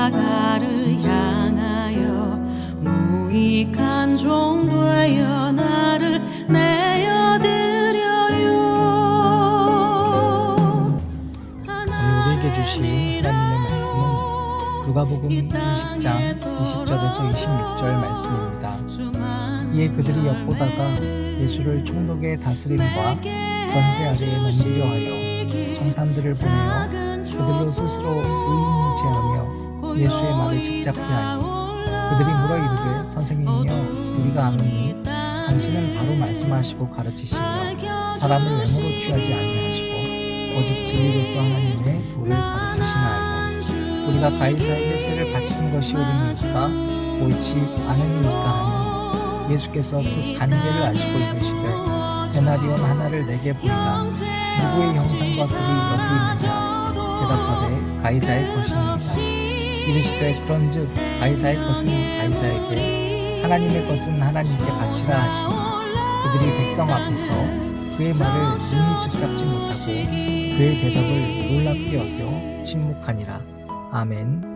십자가를 향하여 무익한 종 되어 나를 내어드려요. 오늘 우리에게 주신 하나님의 말씀은 누가복음 20장 20절에서 26절 말씀입니다. 이에 그들이 엿보다가 예수를 총독의 다스림과 권세 아래에 넘기려 하여 정탐들을 보내어 그들로 스스로 의인인 체하며 예수의 말을 책잡게 하니 그들이 물어 이르되 선생님이여 우리가 아노니 당신은 바로 말씀하시고 가르치시며 사람을 외모로 취하지 아니하시고 오직 진리로서 하나님의 도를 가르치시나이다. 우리가 가이사에게 세를 바치는 것이 옳으니까 옳지 않으니까 하니 예수께서 그 관계를 아시고 이르시되 데나리온 하나를 내게 보이라. 누구의 형상과 글이 여기 있느냐? 대답하되 가이사의 것입니다. 이르시되 그런즉 가이사의 것은 가이사에게 하나님의 것은 하나님께 바치라 하시니 그들이 백성 앞에서 그의 말을 능히 책잡지 못하고 그의 대답을 놀랍게 여겨 침묵하니라. 아멘.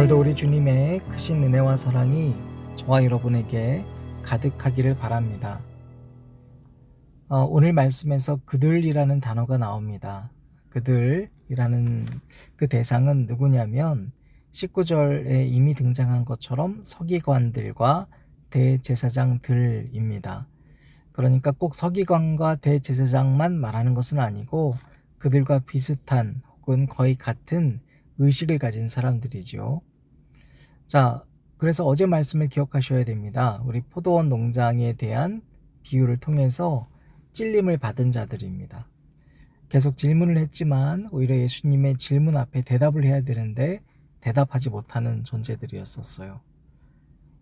오늘도 우리 주님의 크신 은혜와 사랑이 저와 여러분에게 가득하기를 바랍니다. 오늘 말씀에서 그들이라는 단어가 나옵니다. 그들이라는 그 대상은 누구냐면 19절에 이미 등장한 것처럼 서기관들과 대제사장들입니다. 그러니까 꼭 서기관과 대제사장만 말하는 것은 아니고 그들과 비슷한 혹은 거의 같은 의식을 가진 사람들이죠. 자, 그래서 어제 말씀을 기억하셔야 됩니다. 우리 포도원 농장에 대한 비유를 통해서 찔림을 받은 자들입니다. 계속 질문을 했지만 오히려 예수님의 질문 앞에 대답을 해야 되는데 대답하지 못하는 존재들이었었어요.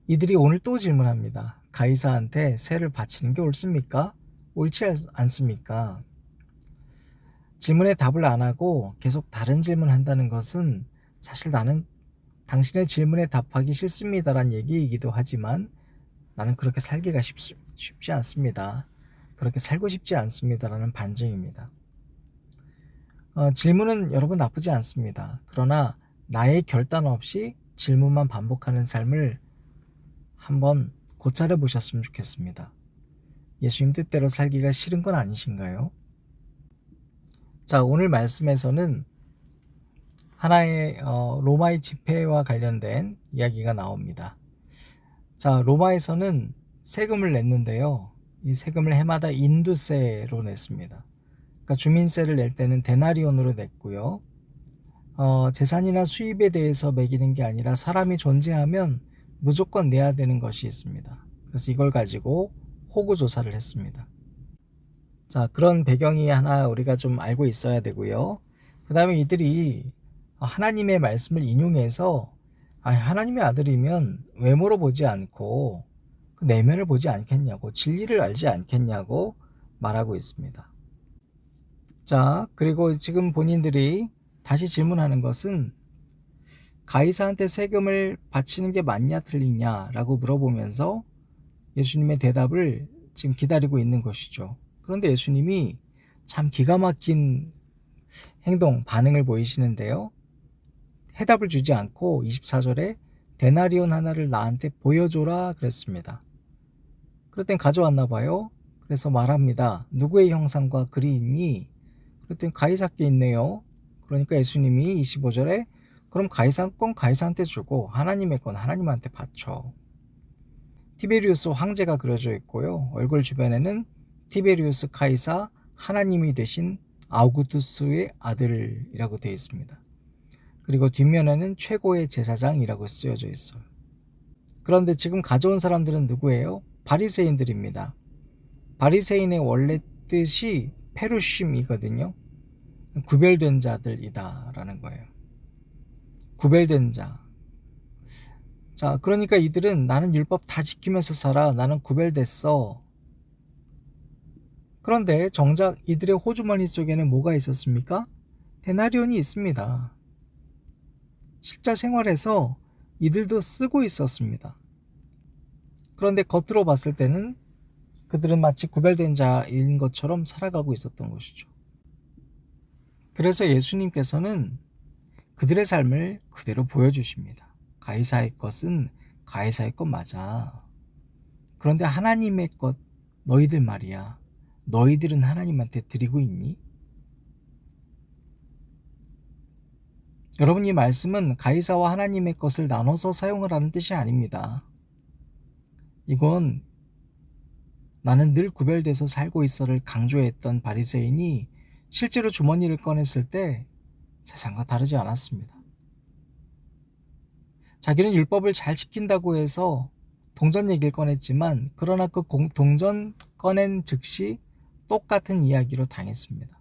이들이 오늘 또 질문합니다. 가이사한테 세를 바치는 게 옳습니까? 옳지 않습니까? 질문에 답을 안 하고 계속 다른 질문을 한다는 것은 사실 나는 당신의 질문에 답하기 싫습니다라는 얘기이기도 하지만 나는 그렇게 살기가 쉽지 않습니다. 그렇게 살고 싶지 않습니다라는 반증입니다. 질문은 여러분 나쁘지 않습니다. 그러나 나의 결단 없이 질문만 반복하는 삶을 한번 고찰해 보셨으면 좋겠습니다. 예수님 뜻대로 살기가 싫은 건 아니신가요? 자, 오늘 말씀에서는 하나의 로마의 집회와 관련된 이야기가 나옵니다. 자, 로마에서는 세금을 냈는데요. 이 세금을 해마다 인두세로 냈습니다. 그러니까 주민세를 낼 때는 데나리온으로 냈고요. 재산이나 수입에 대해서 매기는 게 아니라 사람이 존재하면 무조건 내야 되는 것이 있습니다. 그래서 이걸 가지고 호구 조사를 했습니다. 자, 그런 배경이 하나 우리가 좀 알고 있어야 되고요. 그 다음에 이들이 하나님의 말씀을 인용해서 하나님의 아들이면 외모로 보지 않고 그 내면을 보지 않겠냐고, 진리를 알지 않겠냐고 말하고 있습니다. 자, 그리고 지금 본인들이 다시 질문하는 것은 가이사한테 세금을 바치는 게 맞냐 틀리냐 라고 물어보면서 예수님의 대답을 지금 기다리고 있는 것이죠. 그런데 예수님이 참 기가 막힌 반응을 보이시는데요. 해답을 주지 않고 24절에 데나리온 하나를 나한테 보여줘라 그랬습니다. 그랬더니 가져왔나 봐요. 그래서 말합니다. 누구의 형상과 글이 있니? 그랬더니 가이사께 있네요. 그러니까 예수님이 25절에 그럼 가이사 건 가이사한테 주고 하나님의 건 하나님한테 바쳐. 티베리우스 황제가 그려져 있고요. 얼굴 주변에는 티베리우스 카이사 하나님이 되신 아우구투스의 아들이라고 되어 있습니다. 그리고 뒷면에는 최고의 제사장이라고 쓰여져 있어요. 그런데 지금 가져온 사람들은 누구예요? 바리새인들입니다. 바리새인의 원래 뜻이 페루심이거든요. 구별된 자들이다 라는 거예요. 구별된 자. 자, 그러니까 이들은 나는 율법 다 지키면서 살아. 나는 구별됐어. 그런데 정작 이들의 호주머니 속에는 뭐가 있었습니까? 데나리온이 있습니다. 실제 생활에서 이들도 쓰고 있었습니다. 그런데 겉으로 봤을 때는 그들은 마치 구별된 자인 것처럼 살아가고 있었던 것이죠. 그래서 예수님께서는 그들의 삶을 그대로 보여주십니다. 가이사의 것은 가이사의 것 맞아. 그런데 하나님의 것 너희들 말이야. 너희들은 하나님한테 드리고 있니? 여러분, 이 말씀은 가이사와 하나님의 것을 나눠서 사용을 하는 뜻이 아닙니다. 이건 나는 늘 구별돼서 살고 있어를 강조했던 바리새인이 실제로 주머니를 꺼냈을 때 세상과 다르지 않았습니다. 자기는 율법을 잘 지킨다고 해서 동전 얘기를 꺼냈지만 그러나 그 동전 꺼낸 즉시 똑같은 이야기로 당했습니다.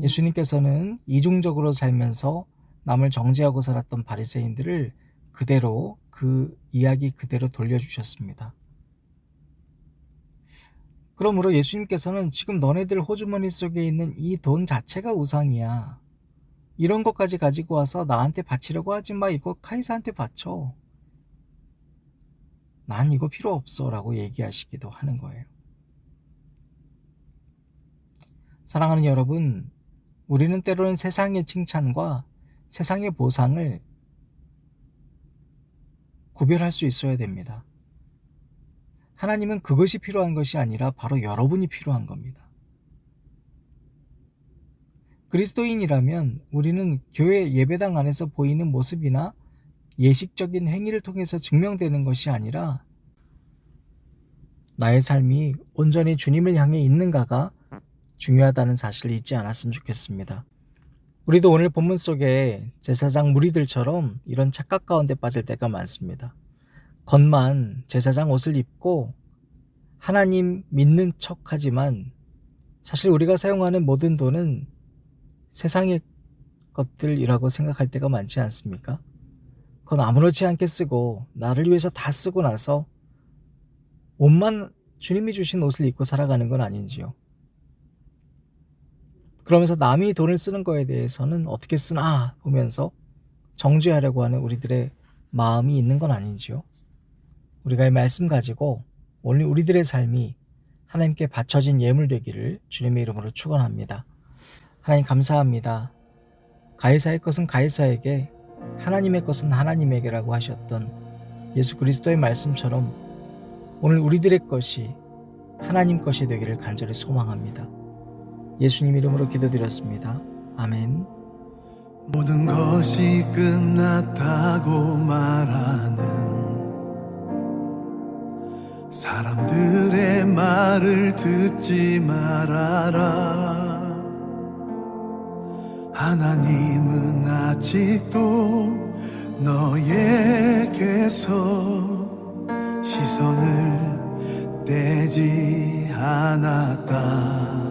예수님께서는 이중적으로 살면서 남을 정죄하고 살았던 바리새인들을 그대로 그 이야기 그대로 돌려주셨습니다. 그러므로 예수님께서는 지금 너네들 호주머니 속에 있는 이 돈 자체가 우상이야. 이런 것까지 가지고 와서 나한테 바치려고 하지 마. 이거 카이사한테 바쳐. 난 이거 필요 없어 라고 얘기하시기도 하는 거예요. 사랑하는 여러분, 우리는 때로는 세상의 칭찬과 세상의 보상을 구별할 수 있어야 됩니다. 하나님은 그것이 필요한 것이 아니라 바로 여러분이 필요한 겁니다. 그리스도인이라면 우리는 교회 예배당 안에서 보이는 모습이나 예식적인 행위를 통해서 증명되는 것이 아니라 나의 삶이 온전히 주님을 향해 있는가가 중요하다는 사실을 잊지 않았으면 좋겠습니다. 우리도 오늘 본문 속에 제사장 무리들처럼 이런 착각 가운데 빠질 때가 많습니다. 겉만 제사장 옷을 입고 하나님 믿는 척하지만 사실 우리가 사용하는 모든 돈은 세상의 것들이라고 생각할 때가 많지 않습니까? 그건 아무렇지 않게 쓰고 나를 위해서 다 쓰고 나서 옷만 주님이 주신 옷을 입고 살아가는 건 아닌지요. 그러면서 남이 돈을 쓰는 거에 대해서는 어떻게 쓰나 보면서 정죄하려고 하는 우리들의 마음이 있는 건 아닌지요. 우리가 이 말씀 가지고 오늘 우리들의 삶이 하나님께 바쳐진 예물 되기를 주님의 이름으로 축원합니다. 하나님 감사합니다. 가이사의 것은 가이사에게, 하나님의 것은 하나님에게라고 하셨던 예수 그리스도의 말씀처럼 오늘 우리들의 것이 하나님 것이 되기를 간절히 소망합니다. 예수님 이름으로 기도드렸습니다. 아멘. 모든 것이 끝났다고 말하는 사람들의 말을 듣지 말아라. 하나님은 아직도 너에게서 시선을 떼지 않았다.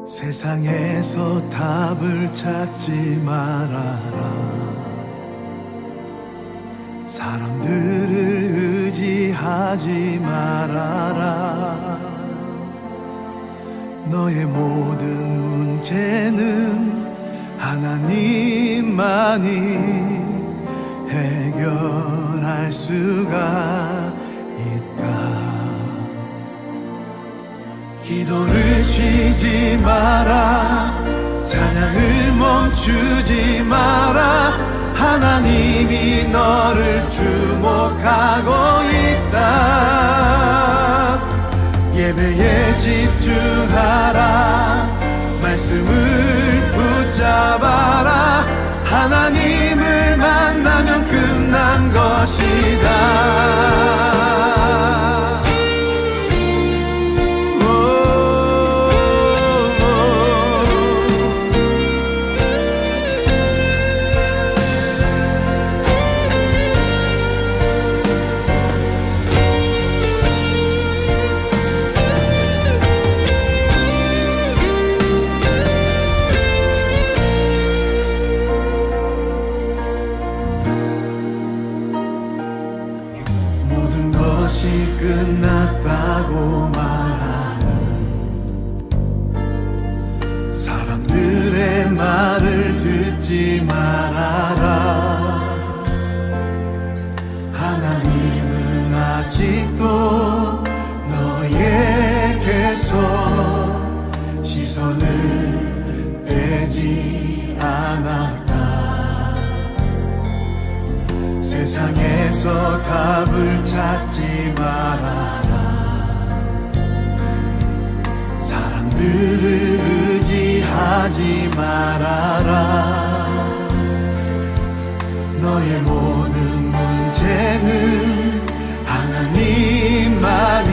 세상에서 답을 찾지 말아라. 사람들을 의지하지 말아라. 너의 모든 문제는 하나님만이 해결할 수가 있다. 기도를 쉬지 마라. 찬양을 멈추지 마라. 하나님이 너를 주목하고 있다. 예배에 집중하라. 말씀을 붙잡아라. 하나님을 만나면 끝난 것이다. 것이 끝났다고 말하는 사람들의 말을 듣지 말아라. 하나님은 아직도 너에게서 시선을 빼지 않았다. 세상에서 답을 찾지 말아라. 사람들을 의지하지 말아라. 너의 모든 문제는 하나님만이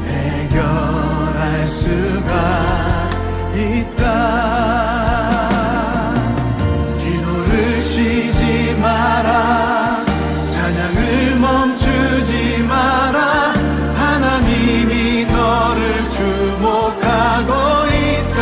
해결할 수가 있다. 기도를 쉬지 마라. 찬양을 멈추지 마라. 하나님이 너를 주목하고 있다.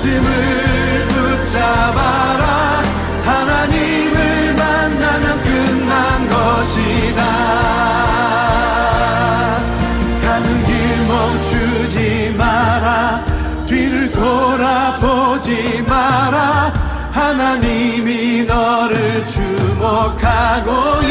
말씀을 붙잡아라. 하나님을 만나면 끝난 것이다. 가는 길 멈추지 마라. 뒤를 돌아보지 마라. 하나님이 너를 주목하고